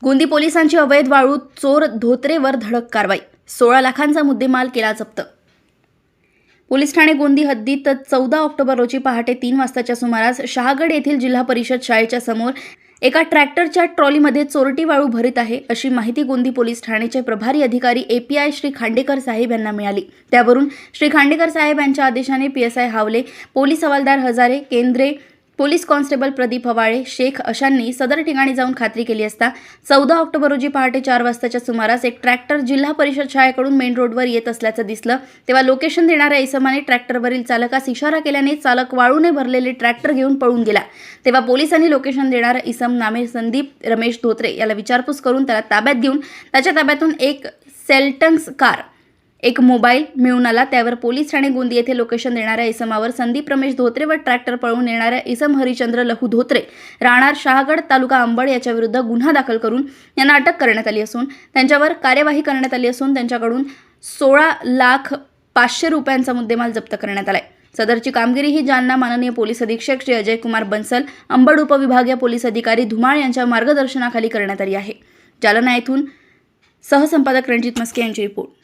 गोंदी पोलिसांची अवैध वाळू चोर धोत्रेवर धडक कारवाई. 16 लाखांचा मुद्देमाल केला जप्त. पोलीस ठाणे गोंदी हद्दीत 14 ऑक्टोबर रोजी पहाटे 3 वाजताच्या सुमारास शहागड येथील जिल्हा परिषद शाळेच्या समोर एका ट्रॅक्टरच्या ट्रॉलीमध्ये चोरटी वाळू भरीत आहे अशी माहिती गोंदी पोलीस ठाण्याचे प्रभारी अधिकारी API श्री खांडेकर साहेब यांना मिळाली. त्यावरून श्री खांडेकर साहेब यांच्या आदेशाने PSI हावले, पोलीस हवालदार हजारे, केंद्रे, पोलीस कॉन्स्टेबल प्रदीप हवाळे, शेख अशांनी सदर ठिकाणी जाऊन खात्री केली असता 14 ऑक्टोबर रोजी पहाटे 4 वाजताच्या सुमारास एक ट्रॅक्टर जिल्हा परिषद शाळेकडून मेन रोडवर येत असल्याचं दिसलं. तेव्हा लोकेशन देणाऱ्या इसमाने ट्रॅक्टरवरील चालकास इशारा केल्याने चालक वाळूने भरलेले ट्रॅक्टर घेऊन पळून गेला. तेव्हा पोलिसांनी लोकेशन देणारा इसम नामे संदीप रमेश धोत्रे याला विचारपूस करून त्याला ताब्यात घेऊन त्याच्या ताब्यातून एक सेल्टन्स कार, एक मोबाईल मिळून आला. त्यावर पोलीस ठाणे गोंदी येथे लोकेशन देणाऱ्या इसमावर संदीप रमेश धोत्रे व ट्रॅक्टर पळवून येणाऱ्या इसम हरिचंद्र लहू धोत्रे राहणार शहागड तालुका अंबड याच्या विरुद्ध गुन्हा दाखल करून यांना अटक करण्यात आली असून त्यांच्यावर कार्यवाही करण्यात आली असून त्यांच्याकडून 16,500,000 रुपयांचा मुद्देमाल जप्त करण्यात आलाय. सदरची कामगिरी ही जालना माननीय पोलीस अधीक्षक श्री अजय कुमार बन्सल, अंबड उपविभागीय पोलीस अधिकारी धुमाळ यांच्या मार्गदर्शनाखाली करण्यात आली आहे. जालना येथून सहसंपादक रणजित मस्के यांची रिपोर्ट.